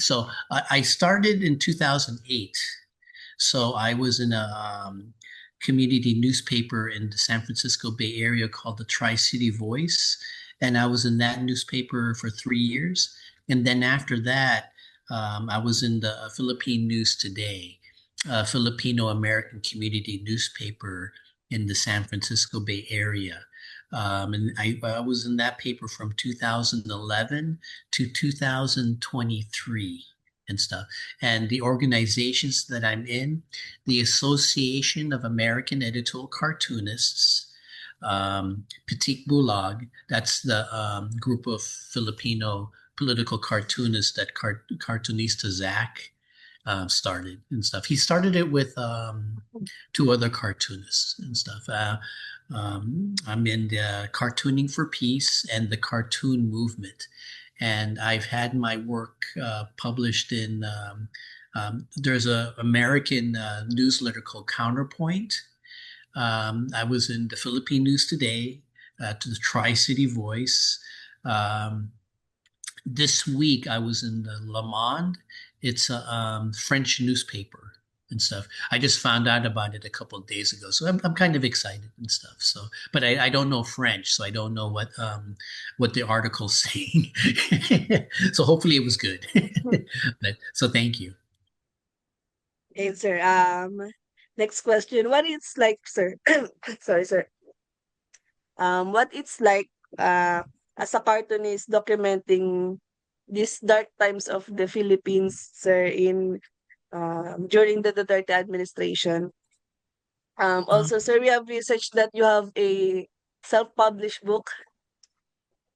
So I started in 2008. So I was in a community newspaper in the San Francisco Bay Area called the Tri-City Voice. And I was in that newspaper for 3 years. And then after that, I was in the Philippine News Today, Filipino American community newspaper in the San Francisco Bay Area. And I was in that paper from 2011 to 2023 and stuff. And the organizations that I'm in, the Association of American Editorial Cartoonists, Petit Bulag, that's the group of Filipino political cartoonists that Kartunista Zach started and stuff. He started it with two other cartoonists and stuff. I'm in the Cartooning for Peace and the Cartoon Movement. And I've had my work published in, there's a American newsletter called Counterpoint. I was in the Philippine News Today, to the Tri-City Voice. This week I was in the Le Monde. It's a French newspaper and stuff. I just found out about it a couple of days ago, so I'm kind of excited and stuff. So, but I don't know French, so I don't know what the article's saying. So hopefully it was good. But so thank you. Okay, sir. Next question. What it's like, sir? Sorry, sir. What it's like as a cartoonist documenting these dark times of the Philippines, sir, in during the Duterte administration. Uh, Also, sir, we have researched that you have a self-published book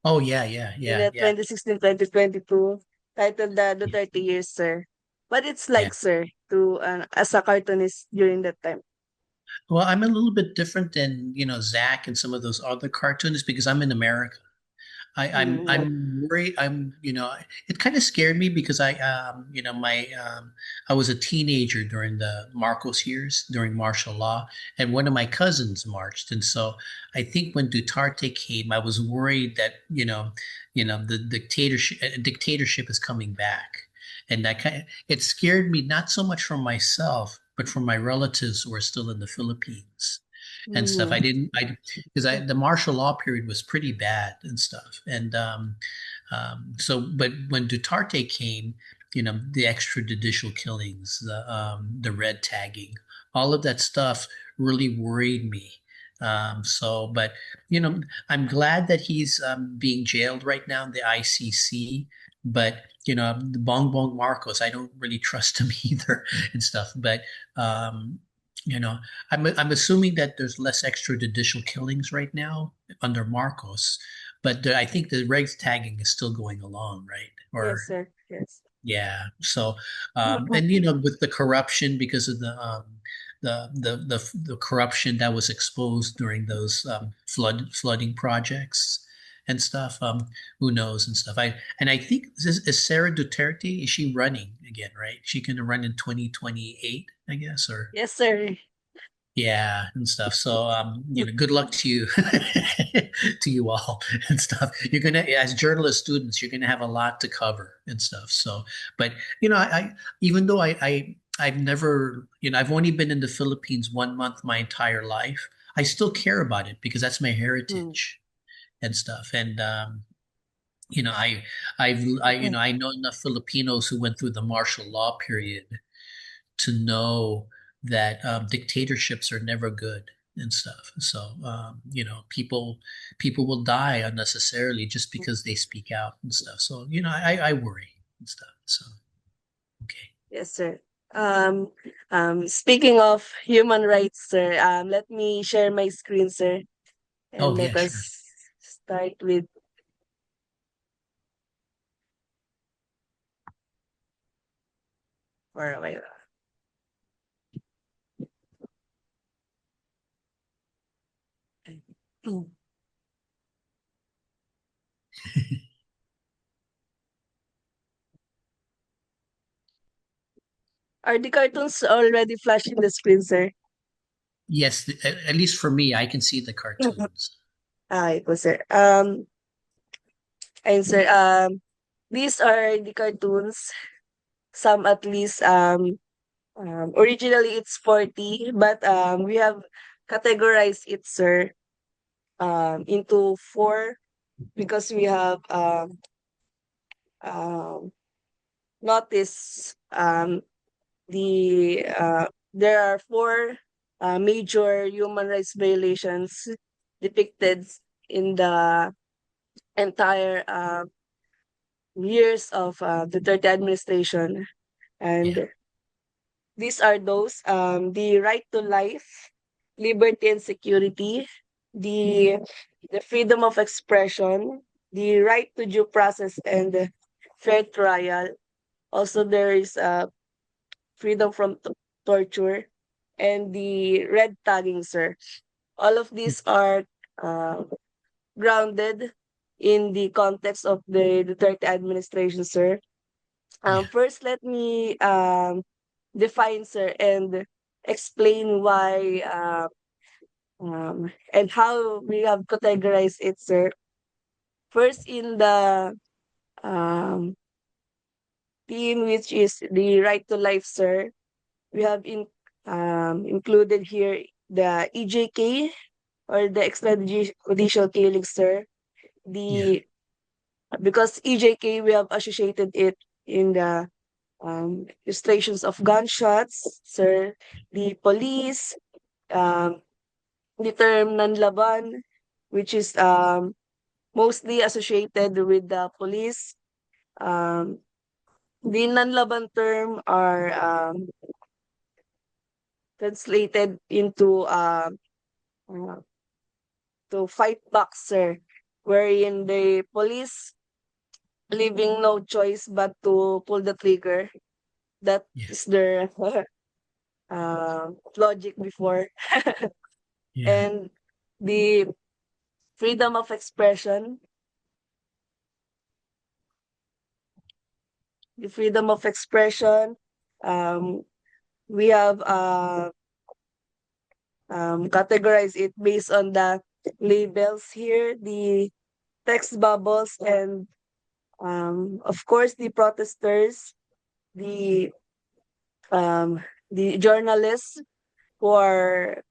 oh yeah, yeah, in yeah, the yeah, 2016-2022 titled The Duterte Years, sir. What it's yeah. like, sir, to as a cartoonist during that time. Well, I'm a little bit different than Zach and some of those other cartoonists because I'm in America. Mm, I'm worried. It kind of scared me because my I was a teenager during the Marcos years during martial law, and one of my cousins marched, and so I think when Duterte came, I was worried that the dictatorship is coming back, and that it scared me not so much for myself, but for my relatives who are still in the Philippines and stuff. mm, Because the martial law period was pretty bad and stuff. And but when Duterte came, the extrajudicial killings, the red tagging, all of that stuff really worried me. But I'm glad that he's being jailed right now in the ICC. But the Bong Bong Marcos, I don't really trust him either and stuff. But um, you know, I'm assuming that there's less extrajudicial killings right now under Marcos, but I think the red tagging is still going along, right? yes, Or sir. Yes. yeah. So and with the corruption because of the corruption that was exposed during those flooding projects and stuff. Who knows and stuff. I think is Sarah Duterte, is she running again, right? She gonna run in 2028, I guess, or Yes, sir. yeah, and stuff. So, good luck to you, to you all and stuff. You're gonna, as journalist students, you're gonna have a lot to cover and stuff. So, but even though I've never, I've only been in the Philippines 1 month my entire life, I still care about it because that's my Mm, heritage and stuff. And I know enough Filipinos who went through the martial law period to know that dictatorships are never good and stuff. So people will die unnecessarily just because they speak out and stuff. So I worry and stuff. So okay. yes, sir. Um, Speaking of human rights, sir, let me share my screen, sir, and Oh let yeah, sure. us start with. Where am I? Are the cartoons already flashing the screen, sir? Yes, at least for me, I can see the cartoons. It was sir. And sir, these are the cartoons. some at least originally it's 40, but we have categorized it, sir, into four because we have um noticed there are four major human rights violations depicted in the entire years of the Duterte administration. Yeah. And these are those the right to life, liberty and security, the the freedom of expression, the right to due process and fair trial. Also, there is freedom from torture, and the red tagging, sir. All of these are uh, grounded in the context of the Duterte administration, sir. Yeah. First, let me define, sir, and explain why and how we have categorized it, sir. First, in the um, theme, which is the right to life, sir, we have included here the EJK or the extrajudicial killing, sir. Yeah. The because EJK we have associated it in the illustrations of gunshots, sir. The police, um, the term nanlaban, which is mostly associated with the police. Um, the nanlaban term are translated into uh, to fight back, sir, wherein the police leaving no choice but to pull the trigger. That Yeah. is their logic before. Yeah. And the freedom of expression, the freedom of expression, um, we have categorized it based on the labels here, the text bubbles, and of course the protesters, the um, the journalists who are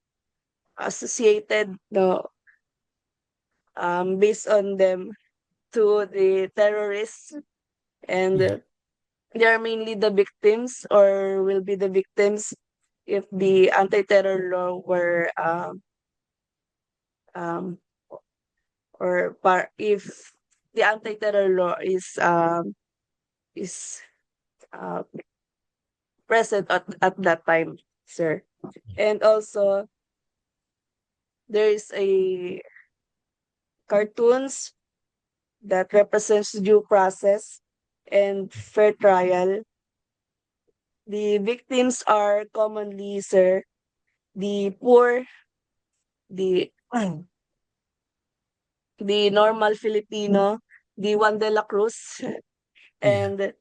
associated, no, based on them to the terrorists, and Yeah. they are mainly the victims or will be the victims if the anti-terror law were um, if the anti-terror law is uh, present at that time, sir. And also there is a cartoons that represents due process and fair trial. The victims are commonly, sir, the poor, the the normal Filipino, the Juan de la Cruz, Yeah.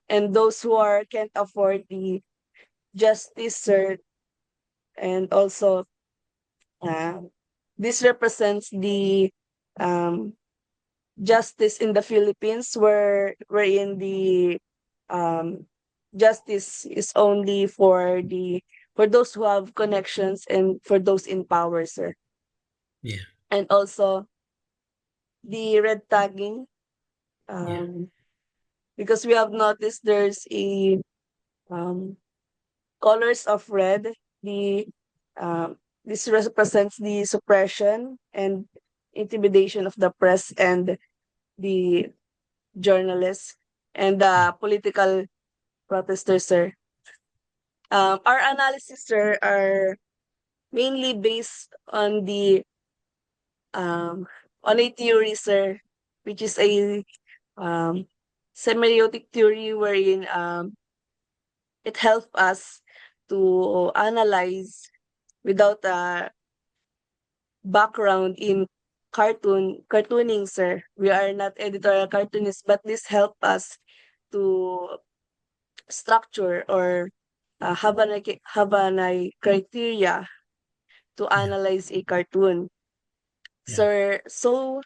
and those who are can't afford the justice, sir. And also uh, this represents the um, justice in the Philippines, wherein the um, justice is only for the for those who have connections and for those in power, sir. Yeah. And also the red tagging, Yeah. um, because we have noticed there's a um, colors of red. The this represents the suppression and intimidation of the press and the journalists and Yeah. the political protesters, sir. Our analysis, sir, are mainly based um, on a theory, sir, which is a um, semiotic theory wherein it helps us to analyze without a background in cartooning, sir. We are not editorial cartoonists, but this help us to structure or have an criteria to Yeah. analyze a cartoon. Yeah. Sir, so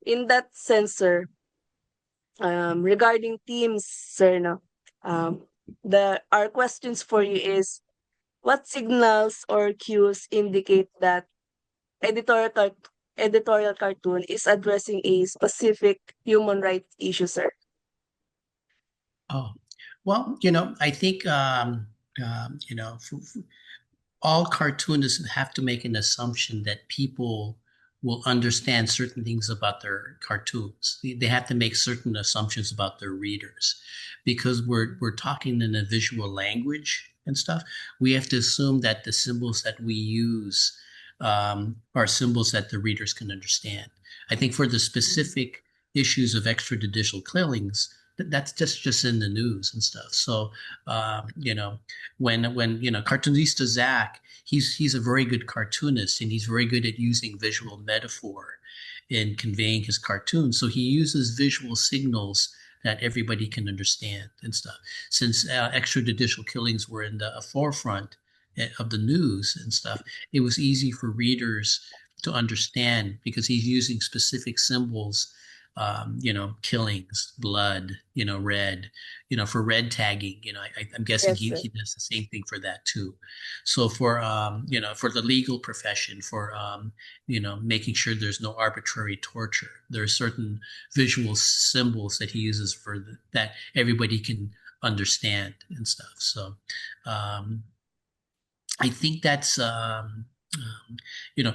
in that sense, sir, Regarding themes, sir, no, our questions for you is, what signals or cues indicate that editorial cart- editorial cartoon is addressing a specific human rights issue, sir? Oh, well, I think all cartoonists have to make an assumption that people will understand certain things about their cartoons. They have to make certain assumptions about their readers because we're talking in a visual language and stuff. We have to assume that the symbols that we use are symbols that the readers can understand. I think for the specific issues of extrajudicial killings, that's just in the news and stuff. So, when Kartunista Zach, he's a very good cartoonist and he's very good at using visual metaphor in conveying his cartoons. So he uses visual signals that everybody can understand and stuff. Since extrajudicial killings were in the forefront of the news and stuff, it was easy for readers to understand because he's using specific symbols, killings, blood, red, for red tagging, I'm guessing Yes, he, sir. he does the same thing for that too. So for the legal profession, for, making sure there's no arbitrary torture, there are certain visual symbols that he uses that everybody can understand and stuff. So, um, I think that's, you know,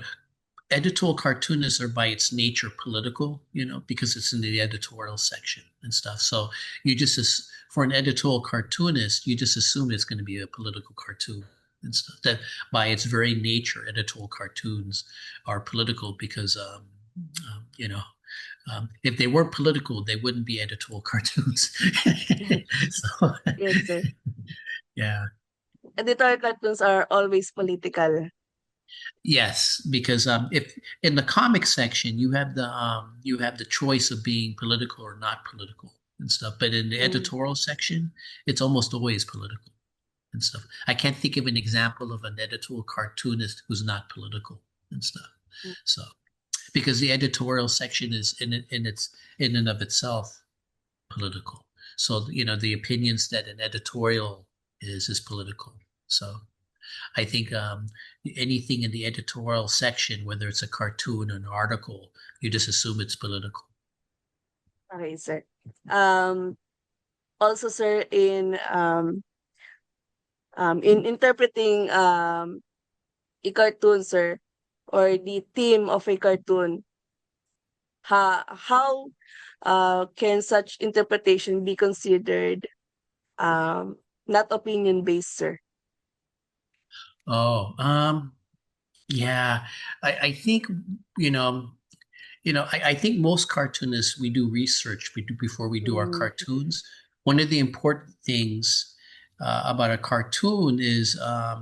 editorial cartoonists are by its nature political, because it's in the editorial section and stuff. So for an editorial cartoonist, you just assume it's going to be a political cartoon and stuff. That by its very nature, editorial cartoons are political because, um, you know, if they weren't political, they wouldn't be editorial cartoons. So, Yes, sir. yeah. Editorial cartoons are always political. Yes, because if in the comic section you have the choice of being political or not political and stuff, but in the Mm. editorial section, it's almost always political and stuff. I can't think of an example of an editorial cartoonist who's not political and stuff. Mm. So because the editorial section is in and of itself political. So the opinions that an editorial is political. So I think anything in the editorial section, whether it's a cartoon or an article, you just assume it's political. Okay, sir. Um, Also, sir, in interpreting a cartoon, sir, or the theme of a cartoon, how can such interpretation be considered um not opinion based, sir? Oh, yeah. I think you know, I think most cartoonists we do research before we do our Mm, cartoons. One of the important things about a cartoon is uh,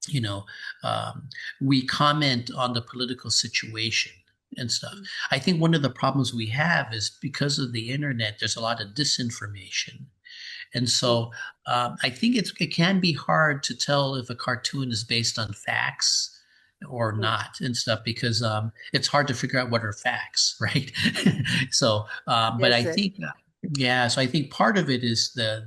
you know, um, we comment on the political situation and stuff. mm, I think one of the problems we have is because of the internet, there's a lot of disinformation. And mm, so I think it can be hard to tell if a cartoon is based on facts or mm. not and stuff because it's hard to figure out what are facts, right? So, but Yes, I sir. think, yeah, so I think part of it is the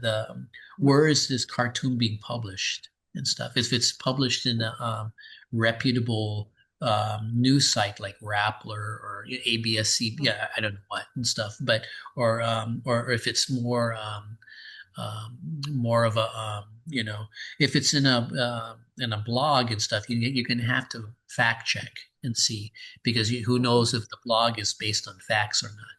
Mm, where is this cartoon being published and stuff. If it's published in a reputable news site like Rappler or ABS-C, mm, yeah, I don't know what and stuff, but or if it's um, more of a if it's in a blog and stuff, you can have to fact check and see because who mm, knows if the blog is based on facts or not.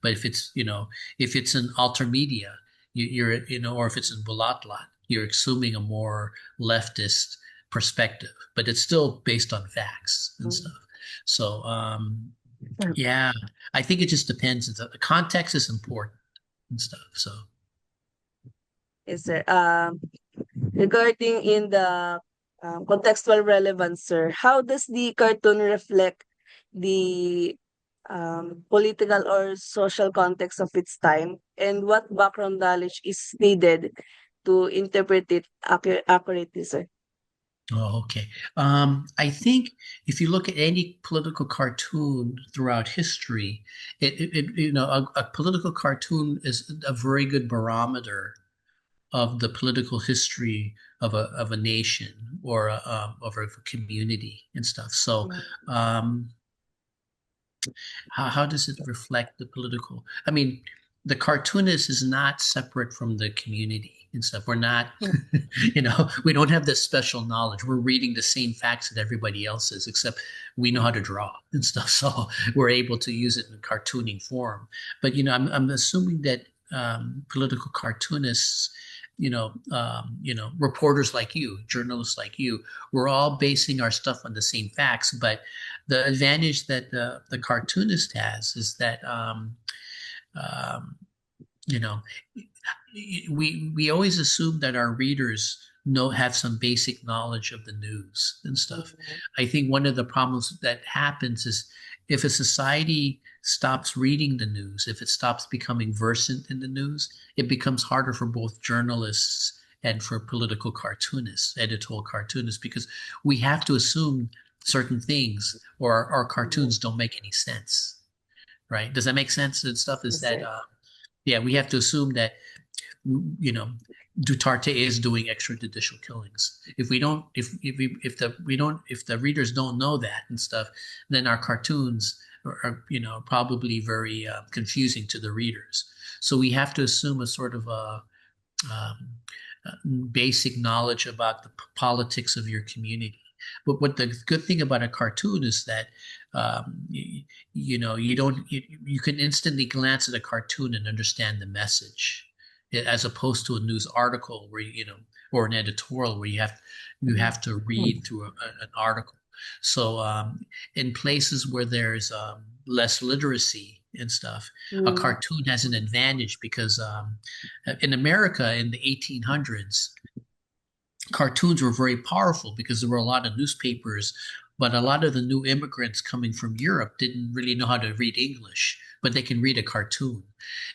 But if it's an altermedia, or if it's in Bulatlat, you're assuming a more leftist perspective, but it's still based on facts and mm. stuff. So yeah, I think it just depends. The context is important and stuff. So. Yes, sir. Regarding in the contextual relevance, sir, how does the cartoon reflect the political or social context of its time, and what background knowledge is needed to interpret it accurately, sir? Oh, okay. I think if you look at any political cartoon throughout history, a political cartoon is a very good barometer of the political history of a nation or of a community and stuff. So, Mm, um, how does it reflect the political? I mean, the cartoonist is not separate from the community and stuff. We're not, we don't have this special knowledge. We're reading the same facts that everybody else is, except we know how to draw and stuff. So we're able to use it in cartooning form. But, I'm assuming that political cartoonists, reporters like you, journalists like you, we're all basing our stuff on the same facts, but the advantage that the cartoonist has is that um, you know we always assume that our readers have some basic knowledge of the news and stuff. mm, I think one of the problems that happens is if a society stops reading the news, if it stops becoming versant in the news, it becomes harder for both journalists and for political cartoonists, editorial cartoonists, because we have to assume certain things or our mm. cartoons don't make any sense, right? Does that make sense? And stuff is Yes, that, sir. yeah, we have to assume that you know Duterte is doing extrajudicial killings. If we don't, if the we don't, if the readers don't know that and stuff, then our cartoons are probably very confusing to the readers. So we have to assume a sort of a um, basic knowledge about the politics of your community. But what the good thing about a cartoon is that you can instantly glance at a cartoon and understand the message, as opposed to a news article where or an editorial where you have to read through an article. So in places where there's less literacy and stuff, a Mm, cartoon has an advantage because in America in the 1800s, cartoons were very powerful because there were a lot of newspapers, but a lot of the new immigrants coming from Europe didn't really know how to read English, but they can read a cartoon.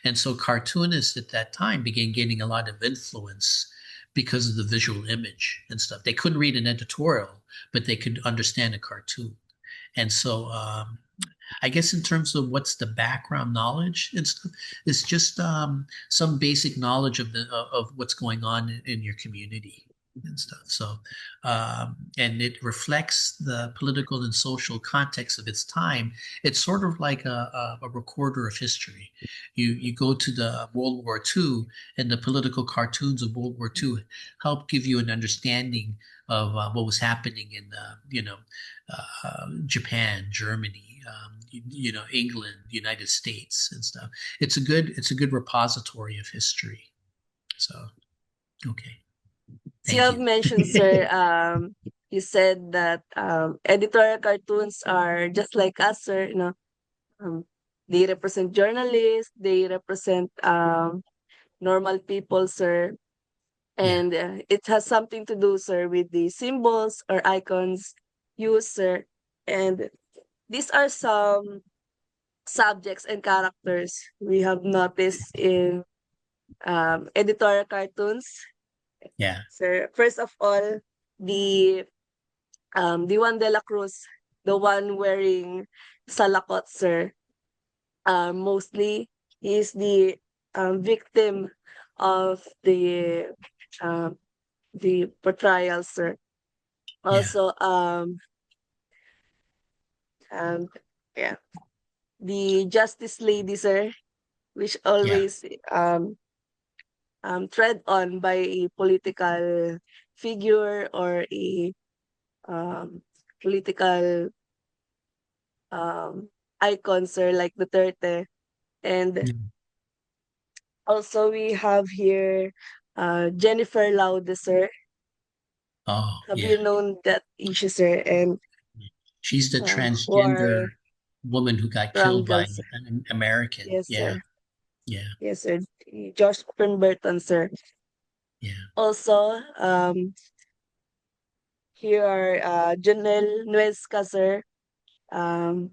And so cartoonists at that time began gaining a lot of influence because of the visual image and stuff. They couldn't read an editorial, but they could understand a cartoon. And so I guess in terms of what's the background knowledge and stuff, it's just some basic knowledge of what's going on in your community and stuff. So, and it reflects the political and social context of its time. It's sort of like a recorder of history. You go to the World War II, and the political cartoons of World War II help give you an understanding of what was happening in Japan, Germany, England, United States, and stuff. It's a good repository of history. So, okay, So you thank have you. mentioned, sir, you said that editorial cartoons are just like us, sir. Um, they represent journalists, they represent normal people, sir. Yeah, And it has something to do, sir, with the symbols or icons used, sir. And these are some subjects and characters we have noticed in editorial cartoons. yeah, Sir, first of all, the the one de la Cruz, the one wearing salakot, sir. Mostly he is the victim of um, the portrayal, sir. yeah, Also, um, yeah, the Justice Lady, sir, which yeah, always tread on by a political figure or a um, political um, icon, sir, like Duterte. And yeah. also we have here Jennifer Laude, sir. Oh, Have yeah. you known that issue, sir? And She's the who are transgender woman who got killed by wrangles, sir. an American. Yes, Yeah, sir. yeah, Yes, sir. Josh Pemberton, sir. yeah, Also, here are Janelle Nuesca, sir, um,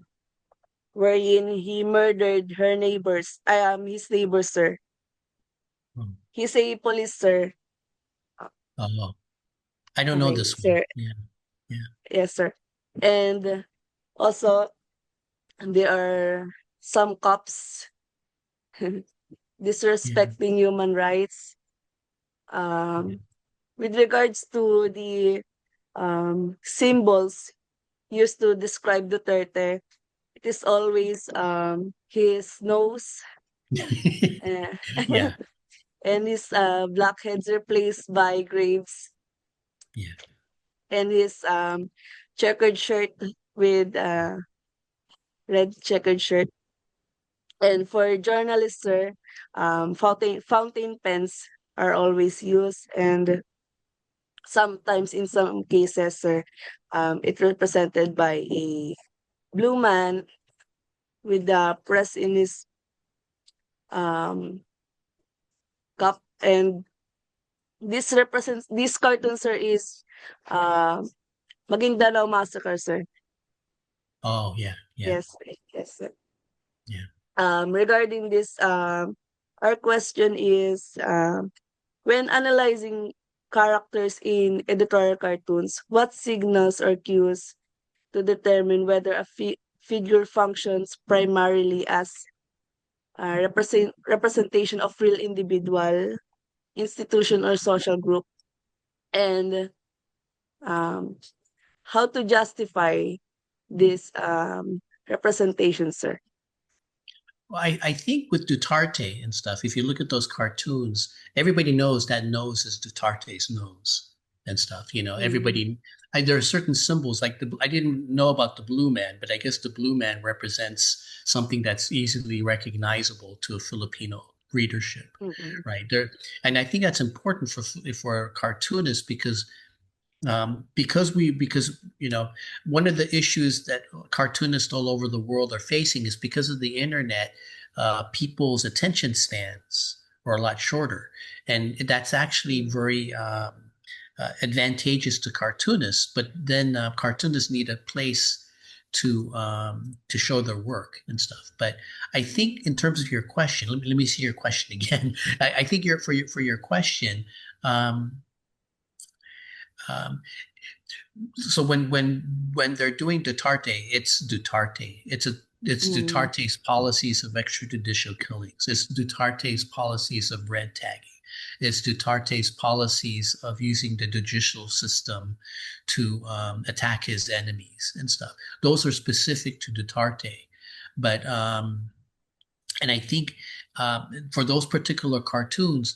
wherein he murdered her neighbors. His neighbors, sir. oh, He's a police, sir. oh. I don't know Okay, this one. sir. Yeah. Yeah. Yes, sir. And also, there are some cops Yeah. disrespecting human rights. Yeah. With regards to the symbols used to describe Duterte, it is always his nose uh, Yeah. and his blackheads replaced by graves, Yeah. and his checkered shirt with red checkered shirt. And for journalists, sir, fountain pens are always used, and sometimes in some cases, sir, it represented by a blue man with the press in his um cup. And this cartoon, sir, is um Maguindalaw Massacre, sir. Oh, yeah. Yeah. Yes, yes, sir. Yeah. Regarding this, our question is, when analyzing characters in editorial cartoons, what signals or cues to determine whether a figure functions primarily as representation of real individual, institution, or social group, and um, how to justify this representation, sir? Well, I think with Duterte and stuff, if you look at those cartoons, everybody knows that nose is Dutarte's nose and stuff. Mm, There are certain symbols like I didn't know about the blue man, but I guess the blue man represents something that's easily recognizable to a Filipino readership, mm, right? And I think that's important for cartoonists because one of the issues that cartoonists all over the world are facing is because of the internet. People's attention spans are a lot shorter, and that's actually very advantageous to cartoonists. But then cartoonists need a place to show their work and stuff. But I think in terms of your question, let me see your question again. I think for your question. Um, um, so when they're doing Duterte, it's Duterte. It's mm, Duterte's policies of extrajudicial killings. It's Duterte's policies of red tagging. It's Duterte's policies of using the judicial system to attack his enemies and stuff. Those are specific to Duterte, but and I think for those particular cartoons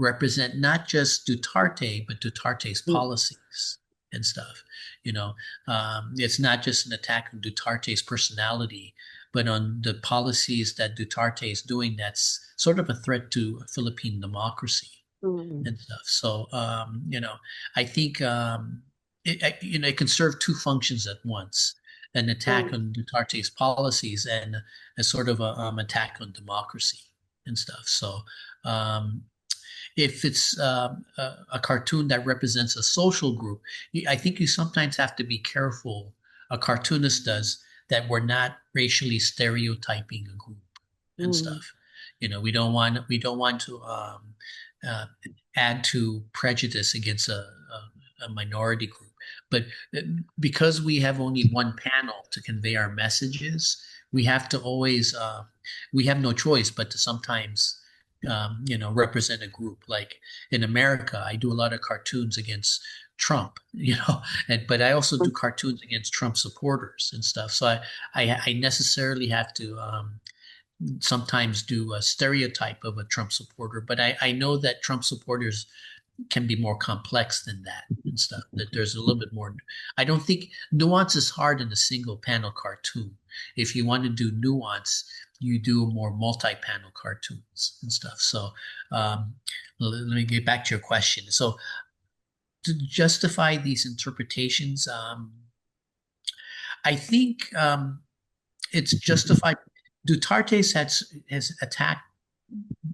represent not just Duterte, but Duterte's mm, policies and stuff. It's not just an attack on Duterte's personality, but on the policies that Duterte is doing that's sort of a threat to Philippine democracy mm, and stuff. So, I think it can serve two functions at once: an attack mm, on Duterte's policies and a sort of a attack on democracy and stuff. So, um, if it's a cartoon that represents a social group, I think you sometimes have to be careful. A cartoonist does that we're not racially stereotyping a group and mm, stuff. We don't want to uh, add to prejudice against a minority group. But uh, because we have only one panel to convey our messages, we have to always we have no choice but to sometimes represent a group. Like in America, I do a lot of cartoons against Trump, but I also do cartoons against Trump supporters and stuff. So I necessarily have to sometimes do a stereotype of a Trump supporter, but I know that Trump supporters can be more complex than that and stuff. That there's a little bit more. I don't think nuance is hard in a single panel cartoon. If you want to do nuance, you do more multi-panel cartoons and stuff. So let me get back to your question. So to justify these interpretations, I think it's justified. Dutarte's has attacked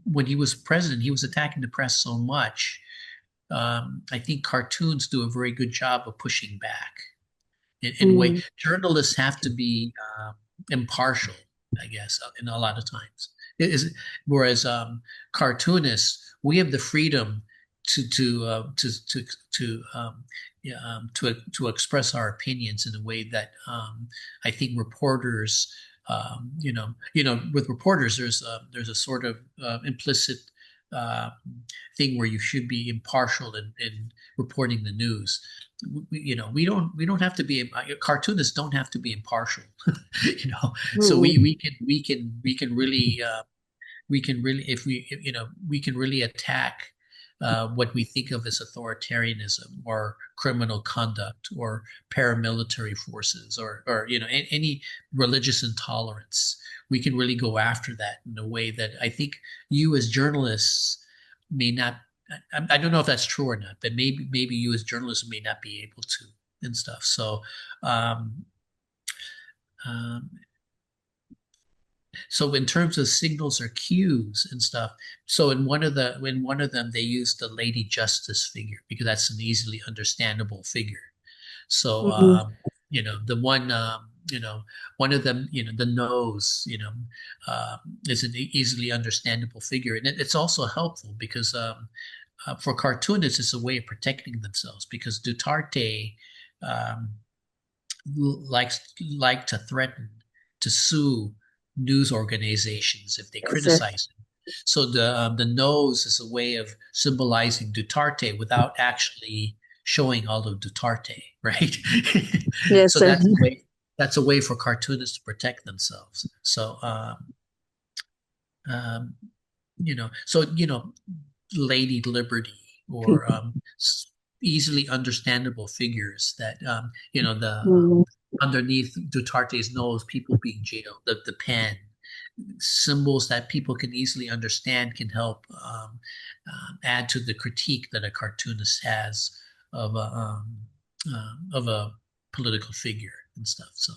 when he was president. He was attacking the press so much. I think cartoons do a very good job of pushing back. In a way, mm, journalists have to be impartial, I guess, in a lot of times. Whereas cartoonists, we have the freedom. yeah, to express our opinions in a way that I think reporters, with reporters, there's a sort of implicit uh, thing where you should be impartial in reporting the news. We don't have to be cartoonists don't have to be impartial, so Mm-mm. we can really if we if, you know we can really attack what we think of as authoritarianism or criminal conduct or paramilitary forces or any religious intolerance. We can really go after that in a way that I think you as journalists may not. I don't know if that's true or not, but maybe you as journalists may not be able to and stuff. So um, um, So in terms of signals or cues and stuff, so in one of them they use the Lady Justice figure because that's an easily understandable figure. So Mm-mm. the one of them, the nose, is an easily understandable figure, and it's also helpful because for cartoonists, it's a way of protecting themselves because Duterte um, like to threaten to sue news organizations if they Yes, sir. criticize him. So the nose is a way of symbolizing Duterte without actually showing all of Duterte, right? Yes, So sir. that's a way for cartoonists to protect themselves. So um, Lady Liberty or easily understandable figures that the Mm. underneath Duterte's nose, people being jailed, the pen, symbols that people can easily understand can help add to the critique that a cartoonist has of a political figure and stuff. So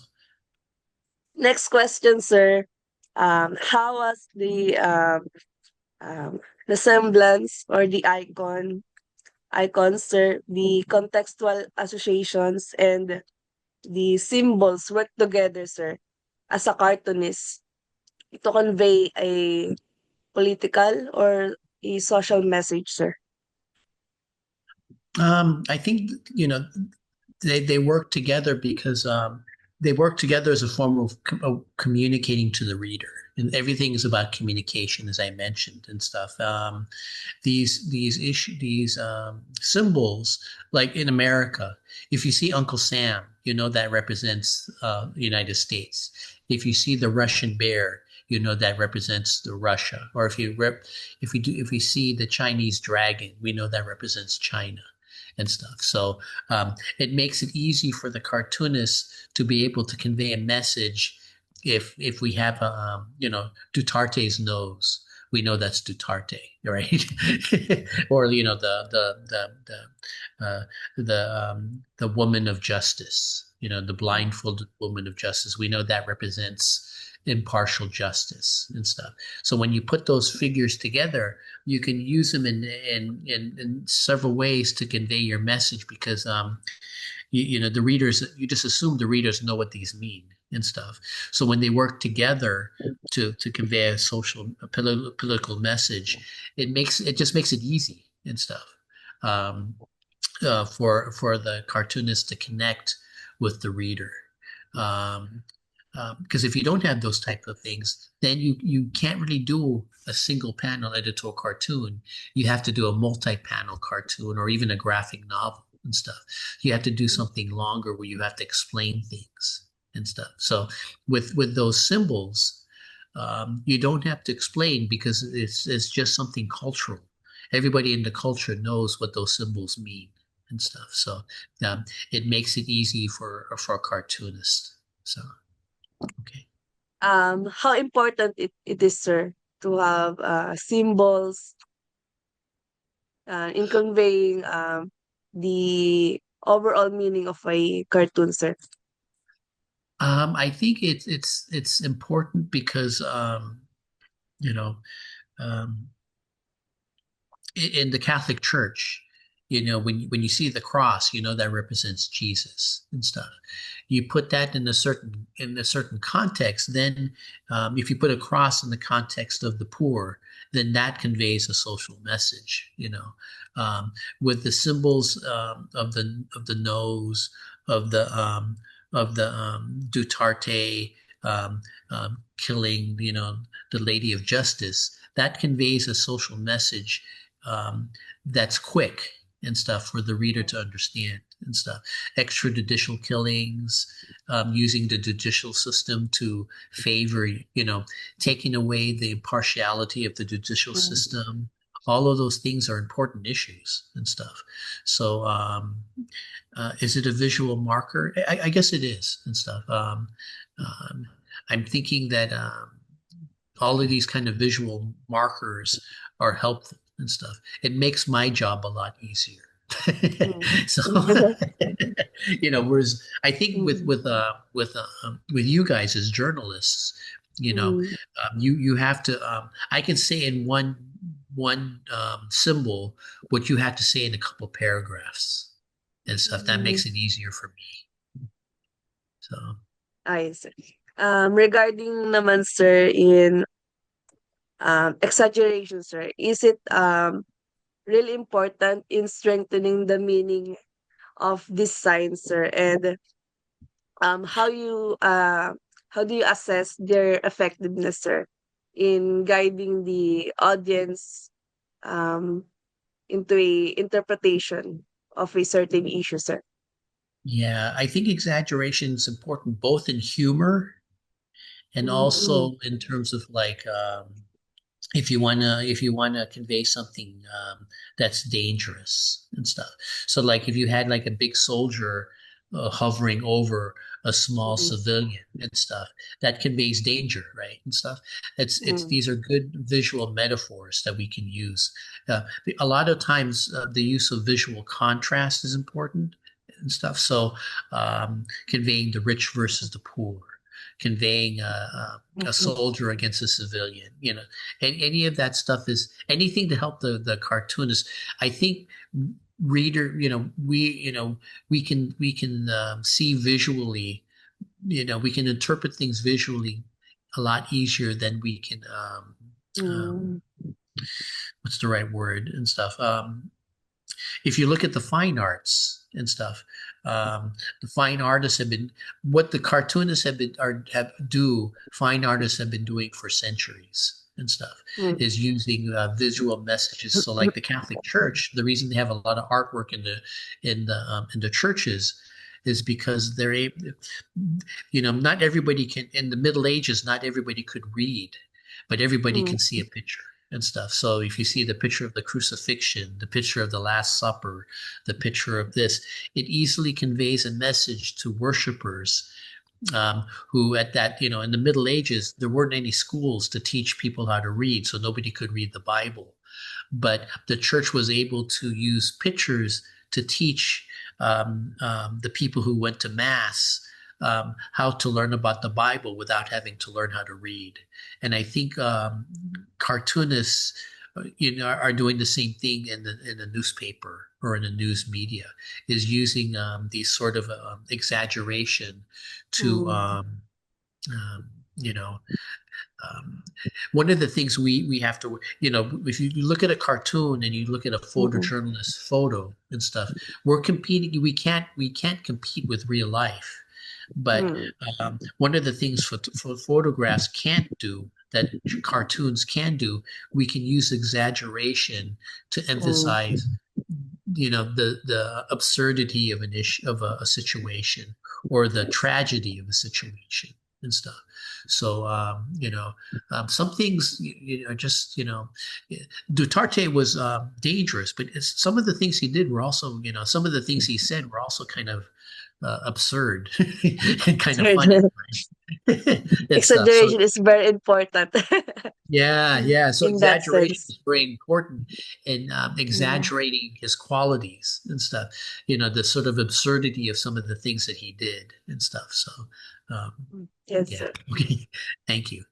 Next question, sir. How was the semblance or the icons, sir, the contextual associations and the symbols work together, sir, as a cartoonist to convey a political or a social message, sir? I think they work together because they work together as a form of communicating to the reader, and everything is about communication, as I mentioned and stuff. These symbols, like in America, if you see Uncle Sam, that represents the United States. If you see the Russian bear, that represents the Russia. Or if we see the Chinese dragon, we know that represents China and stuff. So it makes it easy for the cartoonists to be able to convey a message. If we have Dutarte's nose, we know that's Duterte, right? Or the woman of justice, the blindfolded woman of justice. We know that represents impartial justice and stuff. So when you put those figures together, you can use them in several ways to convey your message because the readers, you just assume the readers know what these mean and stuff. So when they work together to convey a political message, it just makes it easy and stuff um, for the cartoonist to connect with the reader. Um, because if you don't have those type of things, then you can't really do a single panel editorial cartoon. You have to do a multi-panel cartoon or even a graphic novel and stuff. You have to do something longer where you have to explain things and stuff. So with those symbols, you don't have to explain because it's just something cultural. Everybody in the culture knows what those symbols mean and stuff. So um, it makes it easy for a cartoonist. So okay. How important it is, sir, to have symbols in conveying the overall meaning of a cartoon, sir? I think it's important because you know um, in the Catholic Church, when you see the cross, that represents Jesus and stuff. You put that in a certain context. Then, if you put a cross in the context of the poor, then that conveys a social message, with the symbols of the nose, of the Duterte killing, the Lady of Justice. That conveys a social message that's quick and stuff for the reader to understand and stuff. Extrajudicial killings, using the judicial system to favor, taking away the impartiality of the judicial system. All of those things are important issues and stuff. So, is it a visual marker? I guess it is and stuff. Um, I'm thinking that all of these kind of visual markers are helpful and stuff. It makes my job a lot easier. So, whereas I think with you guys as journalists, you have to. I can say in one symbol what you have to say in a couple paragraphs and stuff. That makes it easier for me. So. I see. Regarding naman, sir, in exaggeration, sir, is it really important in strengthening the meaning of this sign, sir? And um, how you uh, how do you assess their effectiveness, sir, in guiding the audience um, into a interpretation of a certain issue, sir? Yeah, I think exaggeration is important both in humor and Mm-hmm. also in terms of like if you wanna convey something that's dangerous and stuff. So like if you had like a big soldier hovering over a small civilian and stuff, that conveys danger, right? And stuff. It's Mm-hmm. these are good visual metaphors that we can use. Uh, a lot of times, the use of visual contrast is important and stuff. So conveying the rich versus the poor, conveying a soldier against a civilian, and any of that stuff is anything to help the cartoonist. I think reader, we can see visually, we can interpret things visually a lot easier than we can um, what's the right word and stuff. If you look at the fine arts and stuff, the fine artists have been what the cartoonists have fine artists have been doing for centuries and stuff is using visual messages. So, like the Catholic Church, the reason they have a lot of artwork in the churches is because they're able, not everybody can in the Middle Ages, not everybody could read, but everybody can see a picture and stuff. So if you see the picture of the crucifixion, the picture of the Last Supper, the picture of this, it easily conveys a message to worshipers who at that, in the Middle Ages, there weren't any schools to teach people how to read, so nobody could read the Bible. But the church was able to use pictures to teach the people who went to Mass how to learn about the Bible without having to learn how to read. And I think cartoonists, are doing the same thing in the newspaper or in the news media, is using these sort of exaggeration to, um, you know, um, one of the things we have to, if you look at a cartoon and you look at a photojournalist photo and stuff, we're competing. We can't compete with real life. But one of the things for photographs can't do that cartoons can do, we can use exaggeration to emphasize, the absurdity of an issue of a situation or the tragedy of a situation and stuff. So some things just Duterte was dangerous, but some of the things he did were also some of the things he said were also kind of absurd and kind of funny, right? And stuff. So Exaggeration is very important yeah. So in that exaggeration sense. is very important in exaggerating his qualities and stuff. The sort of absurdity of some of the things that he did and stuff. So um, Yes, yeah. sir. Okay. Thank you.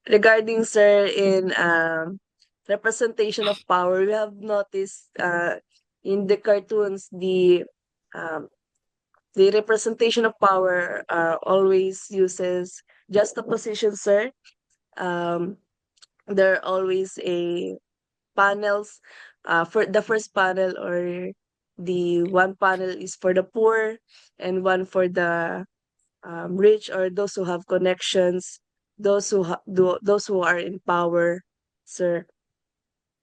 Regarding, sir, in representation of power, we have noticed in the cartoons um, the representation of power always uses juxtaposition, sir. Um, there are always a panels. For the first panel, or the one panel is for the poor, and one for the rich, or those who have connections, those who are in power, sir.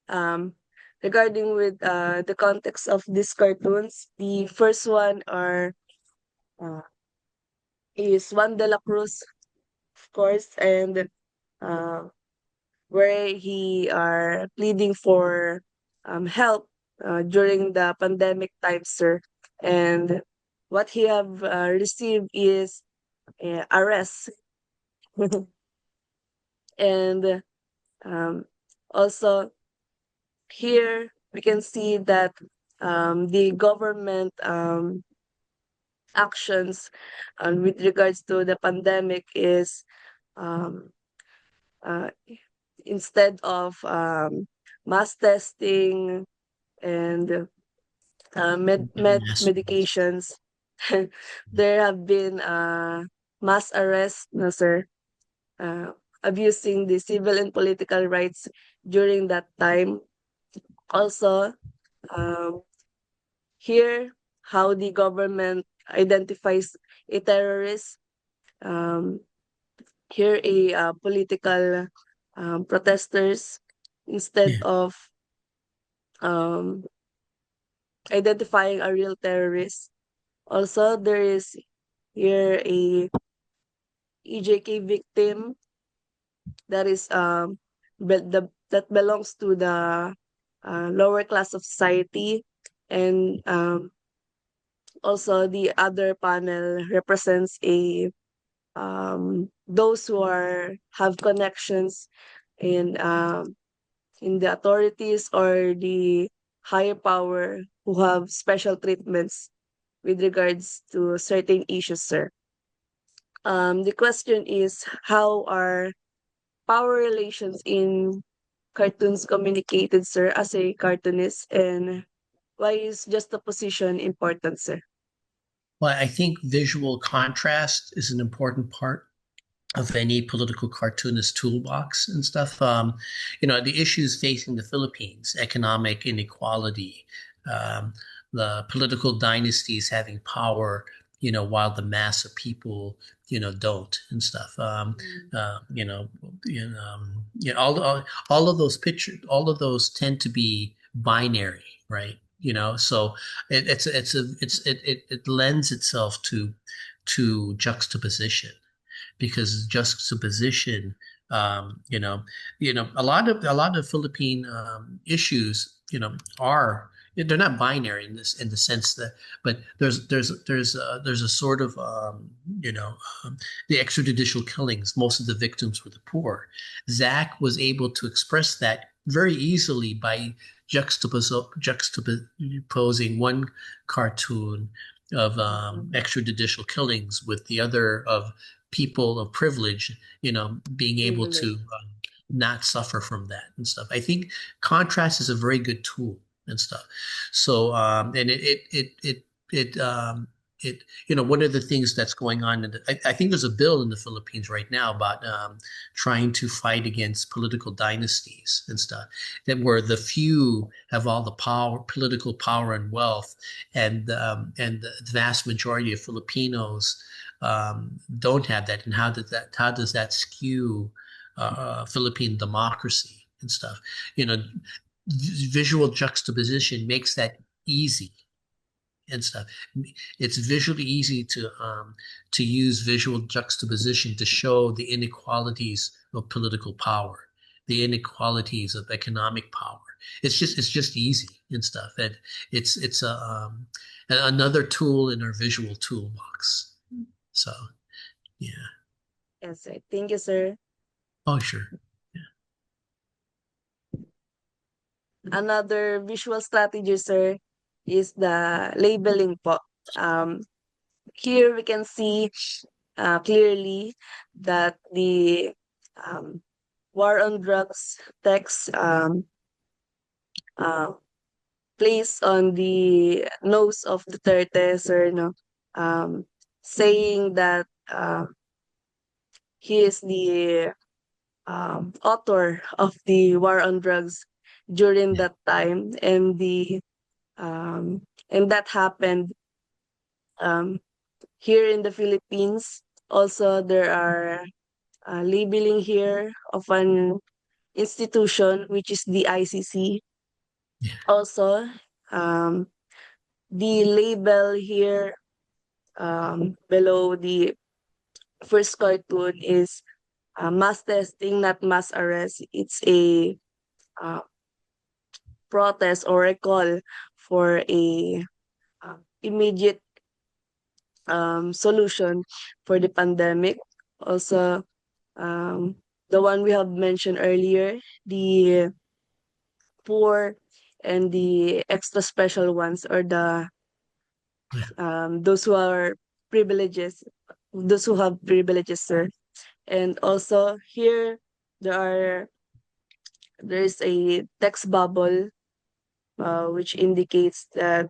Um, Regarding with the context of these cartoons, the first one uh, is Juan de la Cruz, of course, and uh, where he are pleading for help during the pandemic times, sir. And what he have received is arrest. And um, also here we can see that the government actions with regards to the pandemic is um, uh, instead of mass testing and Yes. medications, there have been mass arrests, no, sir, uh, abusing the civil and political rights during that time. Also, um, here, how the government identifies a terrorist. Um, Here, a political protesters, instead Yeah. of um, identifying a real terrorist. Also, there is here a EJK victim that is that belongs to the lower class of society, and also the other panel represents a those who are have connections in the authorities or the higher power, who have special treatments with regards to certain issues, sir. The question is, how are power relations in cartoons communicated, sir, as a cartoonist, and why is just the position important, sir? Well, I think visual contrast is an important part of any political cartoonist toolbox and stuff. The issues facing the Philippines, economic inequality, um, the political dynasties having power, while the mass of people, don't and stuff. Mm. All of those pictures, all of those tend to be binary, right? So it lends itself to juxtaposition because juxtaposition, a lot of Philippine issues, are they're not binary in the sense that, but there's a sort of you know the extrajudicial killings. Most of the victims were the poor. Zach was able to express that very easily by juxtaposing one cartoon of Mhm. extrajudicial killings with the other of people of privilege, being able to Privilege. not suffer from that and stuff. I think contrast is a very good tool and stuff. So, and one of the things that's going on, I think there's a bill in the Philippines right now about trying to fight against political dynasties and stuff, that where the few have all the power, political power and wealth, and the vast majority of Filipinos don't have that, and how does that skew Philippine democracy and stuff? You know, visual juxtaposition makes that easy and stuff. It's visually easy to use visual juxtaposition to show the inequalities of political power, the inequalities of economic power. It's just easy and stuff, and it's another tool in our visual toolbox. So yeah. Yes, sir. Thank you, sir. Oh, sure. Yeah. Another visual strategy, sir, is the labeling po. Um, Here we can see clearly that the um, war on drugs text uh, placed on the nose of Duterte, sir, no, saying that he is the author of the war on drugs during Yeah. that time, and the and that happened um, here in the Philippines. Also, there are labeling here of an institution, which is the ICC. Yeah. Also, um, the label here below the first cartoon is mass testing, not mass arrest. It's a uh, protest or a call for a immediate solution for the pandemic. Also, um, the one we have mentioned earlier, the poor and the extra special ones, or the Yeah. those who are privileges, those who have privileges, sir. And also here there are there is a text bubble which indicates that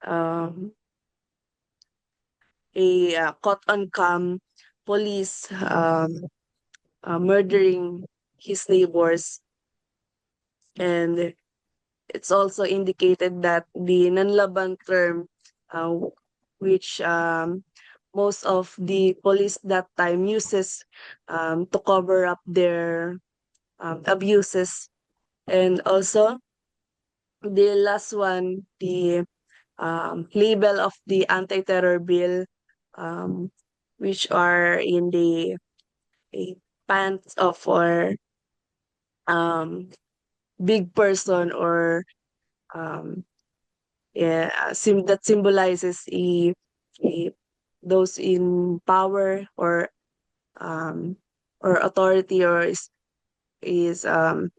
um, a caught on cam police murdering his neighbors, and it's also indicated that the nanlaban term, uh, which most of the police that time uses to cover up their abuses. And also the last one, the label of the anti-terror bill, um, which are in the a pants of or um, big person, or um, yeah, that symbolizes a those in power, um, or authority, or is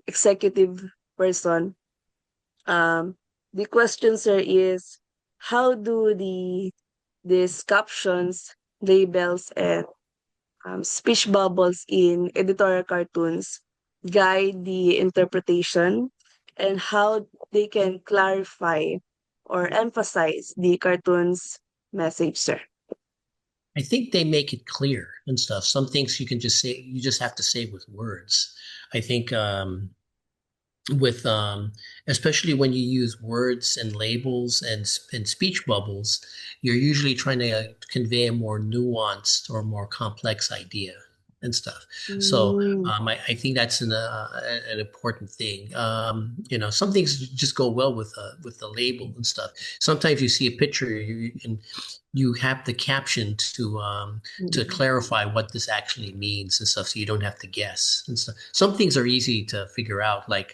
executive person. Um, the question, sir, is how do these captions, labels, and speech bubbles in editorial cartoons guide the interpretation, and how they can clarify or emphasize the cartoon's message, sir? I think they make it clear and stuff. Some things you can just say, you just have to say with words. I think with especially when you use words and labels and speech bubbles, you're usually trying to convey a more nuanced or more complex idea and stuff. So Mm, I think that's an important thing. Some things just go well with the label and stuff. Sometimes you see a picture, and you have the caption to mm, clarify what this actually means and stuff, so you don't have to guess and stuff. Some things are easy to figure out, like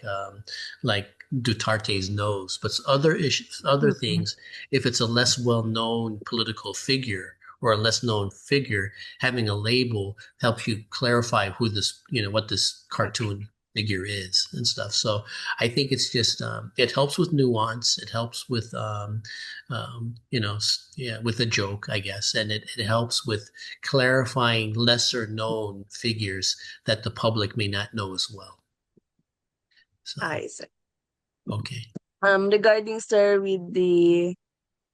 Duterte's nose, but other issues, other mm. things, if it's a less well-known political figure or a less known figure, having a label helps you clarify who this, what this cartoon figure is and stuff. So I think it's just it helps with nuance. It helps with yeah, with a joke, I guess, and it helps with clarifying lesser known figures that the public may not know as well. So I see. okay. Regarding, sir, with the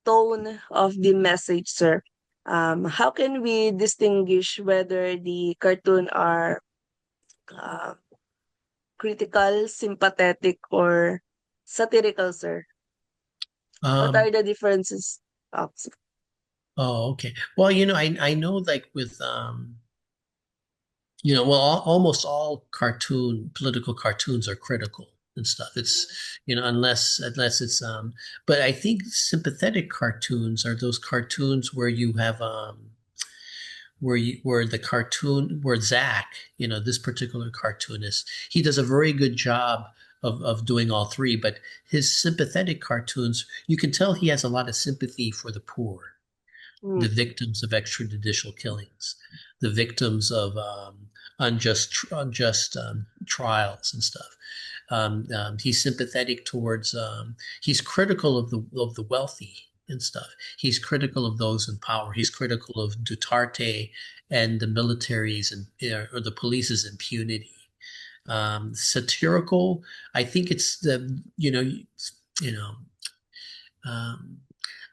tone of the message, sir, how can we distinguish whether the cartoon are uh, critical, sympathetic, or satirical, sir? What Um, are the differences? Oh, oh, okay. Well, I know, like with well, almost all political cartoons are critical and stuff. It's, unless it's but I think sympathetic cartoons are those cartoons where you have where the cartoon where Zach, this particular cartoonist, he does a very good job of doing all three, but his sympathetic cartoons, you can tell he has a lot of sympathy for the poor, mm, the victims of extrajudicial killings, the victims of unjust trials and stuff. He's sympathetic towards. He's critical of the wealthy and stuff. He's critical of those in power. He's critical of Duterte and the military's and or the police's impunity. Satirical. I think it's the you know. Um,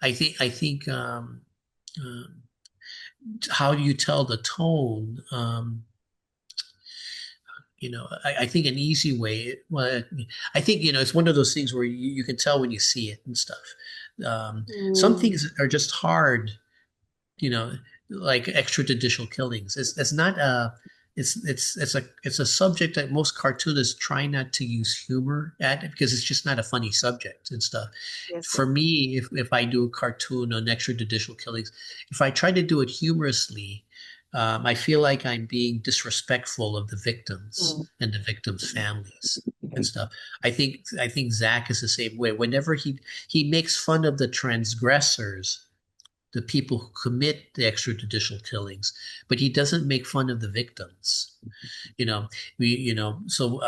I think how do you tell the tone? I think an easy way, well, I think, it's one of those things where you can tell when you see it and stuff. Some Mm, things are just hard, you know, like extrajudicial killings. It's not it's a subject that most cartoonists try not to use humor at because it's just not a funny subject and stuff. yes, sir. For me, if I do a cartoon on extrajudicial killings, if I try to do it humorously, I feel like I'm being disrespectful of the Mm, victims and the victims' families and stuff. I think Zach is the same way. Whenever he makes fun of the transgressors, the people who commit the extrajudicial killings, but he doesn't make fun of the victims. You know, so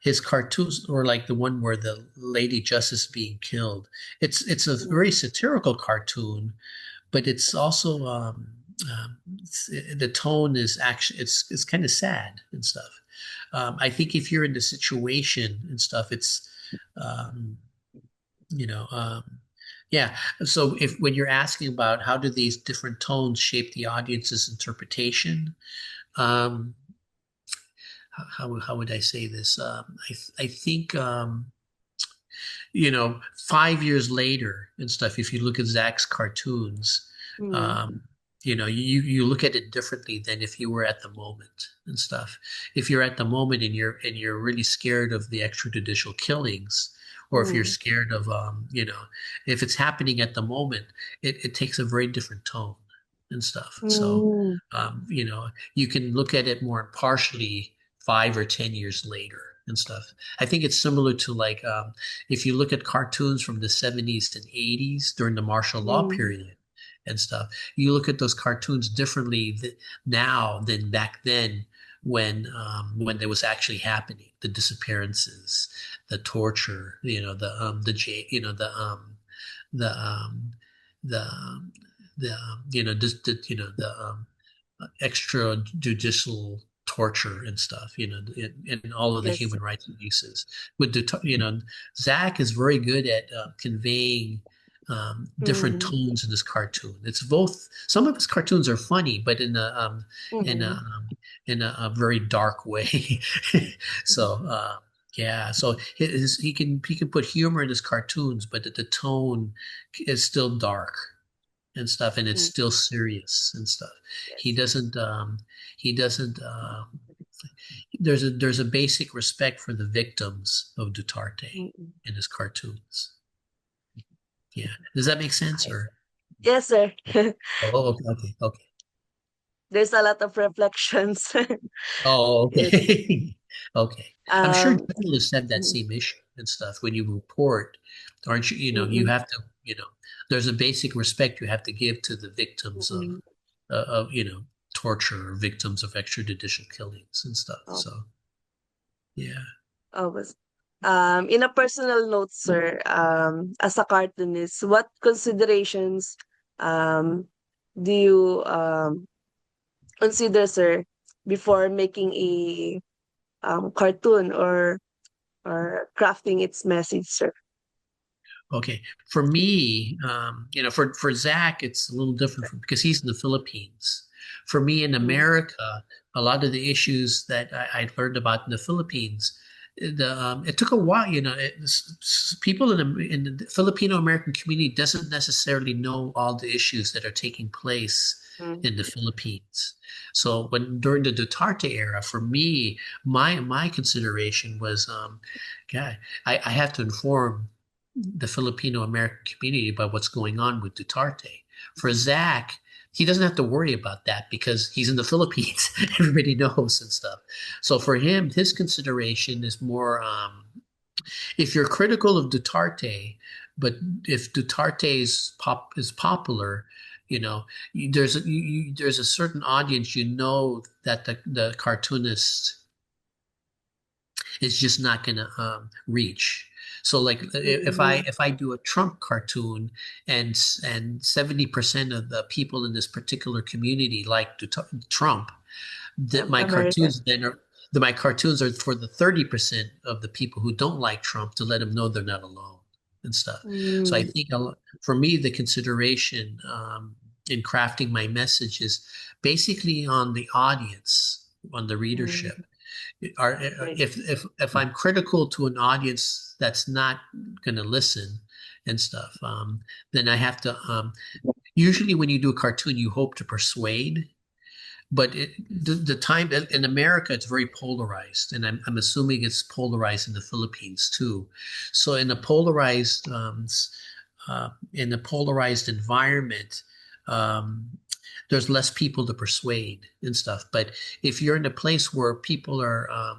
his cartoons, or like the one where the Lady Justice being killed. It's a mm, very satirical cartoon, but it's also the tone is actually it's kind of sad and stuff. I think if you're in the situation and stuff, it's um, you know yeah, so if when you're asking about how do these different tones shape the audience's interpretation, um how would I say this, I think 5 years later and stuff, if you look at Zach's cartoons, mm, um, you look at it differently than if you were at the moment and stuff. If you're at the moment and you're really scared of the extrajudicial killings, or if you're mm, scared of if it's happening at the moment, it takes a very different tone and stuff. So mm, you can look at it more impartially 5 or 10 years later and stuff. I think it's similar to like if you look at cartoons from the 70s and 80s during the martial law mm, period and stuff, you look at those cartoons differently now than back then when there was actually happening, the disappearances, the torture, the the the just extrajudicial torture and stuff, and all of the yes, sir. human rights abuses. Zach is very good at conveying different Mm, tones in this cartoon. It's both. Some of his cartoons are funny, but in a mm, a very dark way. so yeah, so he can put humor in his cartoons, but the tone is still dark and stuff, and it's mm, still serious and stuff. He yes. doesn't. He doesn't. There's a basic respect for the victims of Duterte Mm, mm. in his cartoons. Yeah. Does that make sense? Nice. Or Yes, sir. oh, okay, okay, okay. There's a lot of reflections. Oh, Yes. okay, okay. I'm sure Um, journalists have that mm, same issue and stuff when you report, aren't you? You mm, have to. There's a basic respect you have to give to the victims mm, of torture or victims of extrajudicial killings and stuff. oh, So yeah. always. In a personal note, sir, as a cartoonist, what considerations um do you consider, sir, before making a cartoon or crafting its message, sir? Okay. For me, for Zach, it's a little different because he's in the Philippines. For me in Mm, America, a lot of the issues that I learned about in the Philippines, it took a while. People in the Filipino American community doesn't necessarily know all the issues that are taking place mm, in the Philippines. So when during the Duterte era, for me, my consideration was, God, I have to inform the Filipino American community about what's going on with Duterte. For Zach, he doesn't have to worry about that because he's in the Philippines. Everybody knows and stuff. So for him, his consideration is more if you're critical of Duterte, but if Duterte is popular, there's a certain audience that the cartoonist is just not going to reach. So like if I mm, if I do a Trump cartoon and 70% of the people in this particular community like Trump, that my America. cartoons then are that my cartoons are for the 30% of the people who don't like Trump to let them know they're not alone and stuff. So I Mm, think for me the consideration in crafting my message is basically on the audience. on the Mm, readership. Are right. if I'm critical to an audience that's not going to listen and stuff, then I have to. Usually, when you do a cartoon, you hope to persuade, but the time in America, it's very polarized, and I'm assuming it's polarized in the Philippines too. So in a polarized environment, um, there's less people to persuade and stuff. But if you're in a place where people are, uh,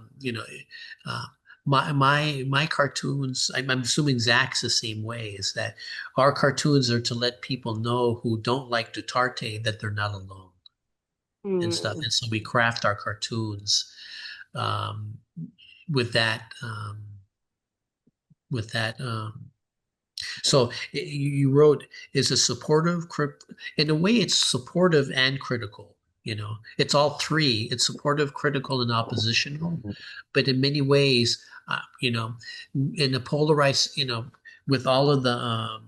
my cartoons, I'm assuming Zach's the same way, is that our cartoons are to let people know who don't like Duterte that they're not alone and stuff. Mm, And so we craft our cartoons um, with that with that. So you wrote is a supportive, in a way, it's supportive and critical. It's all three. It's supportive, critical, and oppositional. But in many ways, in a polarized, with all of the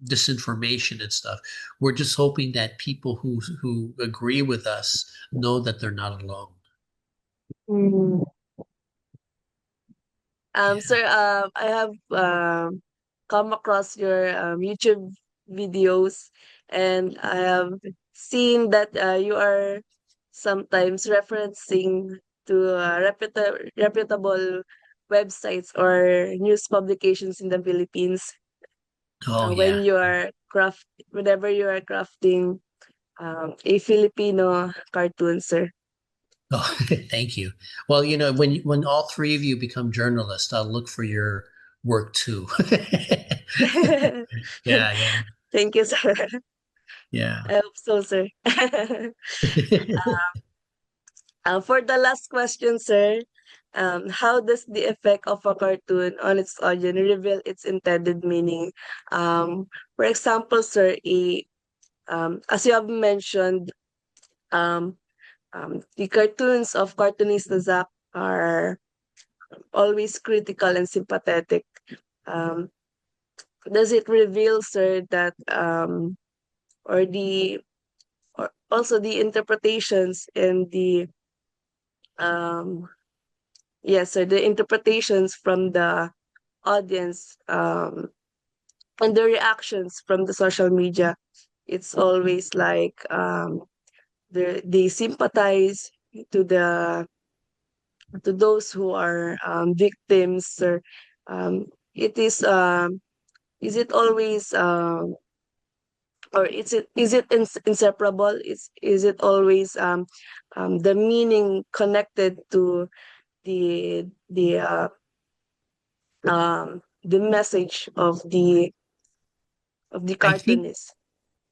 disinformation and stuff, we're just hoping that people who agree with us know that they're not alone. mm. Yeah. Sir, I have come across your YouTube videos, and I have seen that you are sometimes referencing to reputable websites or news publications in the Philippines Oh when yeah. you are whenever you are crafting a Filipino cartoon, sir. Oh, thank you. Well, when all three of you become journalists, I'll look for your work too. Yeah, yeah, Thank you, sir. yeah. I hope so, sir. For the last question, sir, how does the effect of a cartoon on its audience reveal its intended meaning? For example, sir, as you have mentioned, um, the cartoons of Kartunista Zach are always critical and sympathetic. Um, does it reveal, sir, that or the or also the interpretations and the um yes, sir, the interpretations from the audience and the reactions from the social media, it's always like they sympathize to the to those who are victims, or it is it always or is it inseparable, is it always the meaning connected to the message of the I think cartoonist.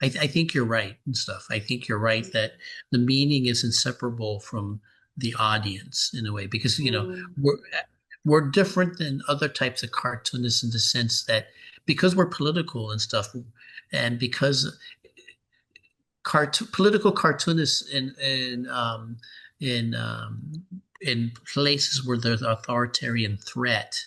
I think you're right and stuff. I think you're right that the meaning is inseparable from the audience in a way because Mm, we're different than other types of cartoonists in the sense that because we're political and stuff, and because political cartoonists in in places where there's authoritarian threat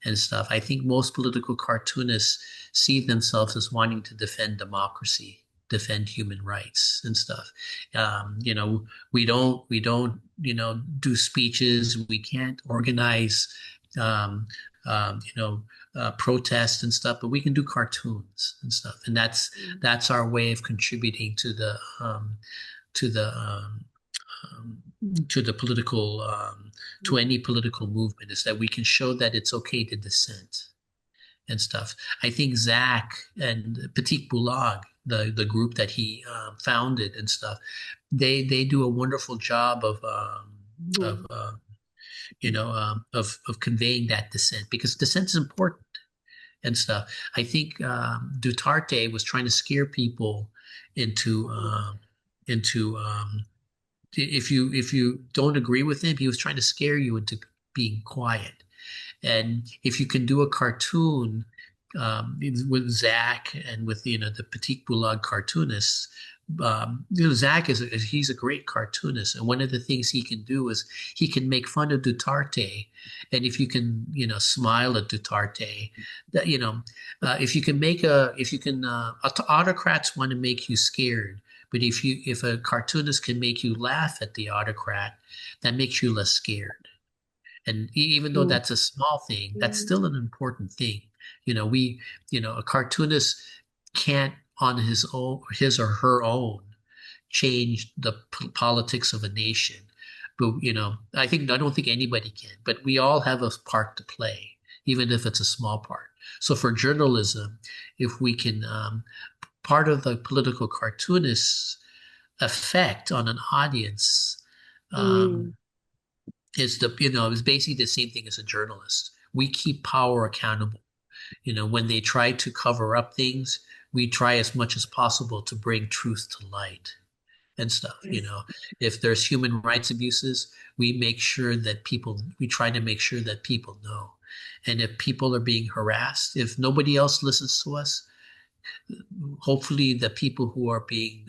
and stuff. I think most political cartoonists see themselves as wanting to defend democracy, defend human rights and stuff. We don't do speeches. We can't organize um, protest and stuff, but we can do cartoons and stuff, and mm, that's our way of contributing to the um, to the political to mm, any political movement is that we can show that it's okay to dissent and stuff. I think Zach and Petit Bulag, the group that he founded and stuff, they do a wonderful job of mm, of conveying that dissent because dissent is important and stuff. I think Duterte was trying to scare people into if you don't agree with him, he was trying to scare you into being quiet. And if you can do a cartoon with Zach and with the Petit Bulag cartoonists, Zach he's a great cartoonist, and one of the things he can do is he can make fun of Duterte, and if you can smile at Duterte, that if you can autocrats want to make you scared, But if a cartoonist can make you laugh at the autocrat, that makes you less scared. And even though Mm. that's a small thing, that's Mm. still an important thing. You know, we, a cartoonist can't on his or her own change the politics of a nation. But, I don't think anybody can, but we all have a part to play, even if it's a small part. So for journalism, if we can, part of the political cartoonist's effect on an audience, Mm. um, is basically the same thing as a journalist. We keep power accountable. When they try to cover up things, we try as much as possible to bring truth to light and stuff. Yes. If there's human rights abuses, we try to make sure that people know. And if people are being harassed, if nobody else listens to us, hopefully the people who are being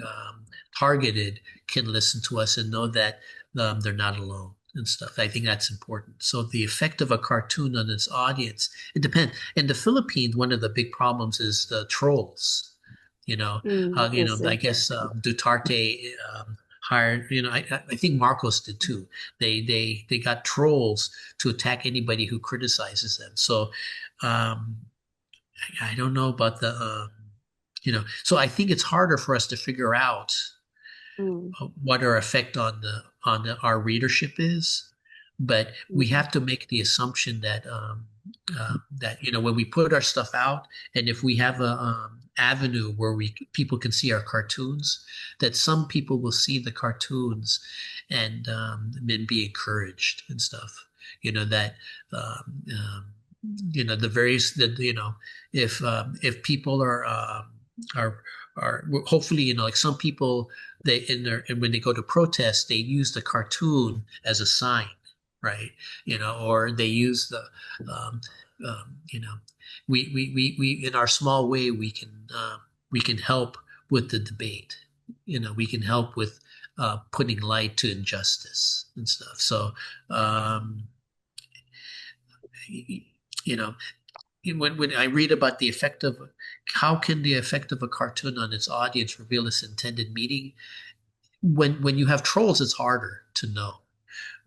targeted can listen to us and know that they're not alone and stuff. I think that's important. So the effect of a cartoon on its audience, it depends. In the Philippines, one of the big problems is the trolls. Mm. Yes, I sir. guess Duterte hired. I think Marcos did too. They got trolls to attack anybody who criticizes them. So um, I don't know about so I think it's harder for us to figure out Mm. what our effect our readership is, but we Mm. have to make the assumption that when we put our stuff out, and if we have a avenue where we people can see our cartoons, that some people will see the cartoons and be encouraged and stuff. That um, um, the various that if people are hopefully like some people and when they go to protest they use the cartoon as a sign, right? Or they use the um, you know we in our small way we can help with the debate. We can help with putting light to injustice and stuff. So um you know when I read about the effect of how can the effect of a cartoon on its audience reveal its intended meaning, when you have trolls, it's harder to know.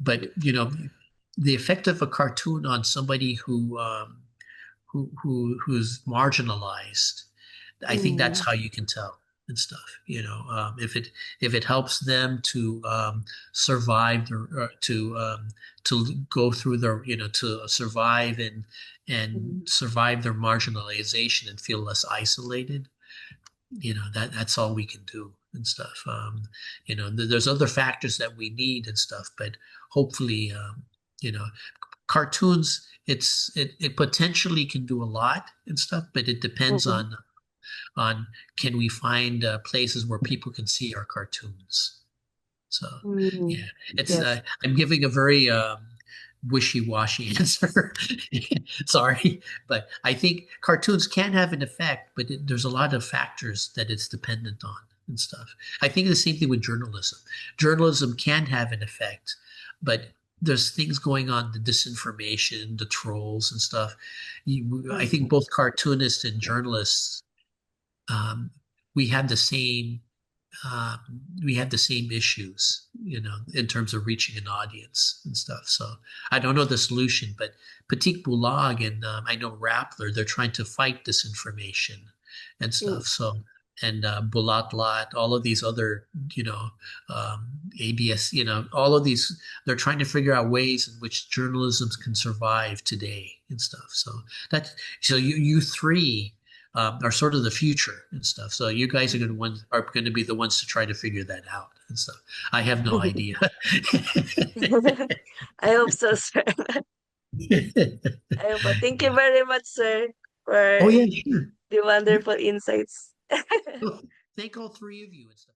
But the effect of a cartoon on somebody who's marginalized, I think that's Mm. how you can tell and stuff. If it helps them to survive to go through their to survive and Mm. survive their marginalization and feel less isolated, that's all we can do and stuff. There's other factors that we need and stuff, but hopefully, you know, cartoons, it potentially can do a lot and stuff, but it depends Mm. on can we find places where people can see our cartoons. So Mm. yeah, it's Yes. I'm giving a very wishy-washy answer. Sorry, but I think cartoons can have an effect, but there's a lot of factors that it's dependent on and stuff. I think the same thing with journalism. Journalism can have an effect, but there's things going on, the disinformation, the trolls and stuff. I think Mm. both cartoonists and journalists, um, we have the same um, we have the same issues, in terms of reaching an audience and stuff. So I don't know the solution, but Petit Bulag and I know Rappler, they're trying to fight disinformation and Mm. stuff. So and Bulatlat, all of these other, ABS, all of these, they're trying to figure out ways in which journalism can survive today and stuff. So you three are sort of the future and stuff. So you guys are going to be the ones to try to figure that out and stuff. I have no idea. I hope so, sir. I hope. Thank you very much, sir, for Oh yeah, sure. the wonderful insights. Well, thank all three of you and stuff.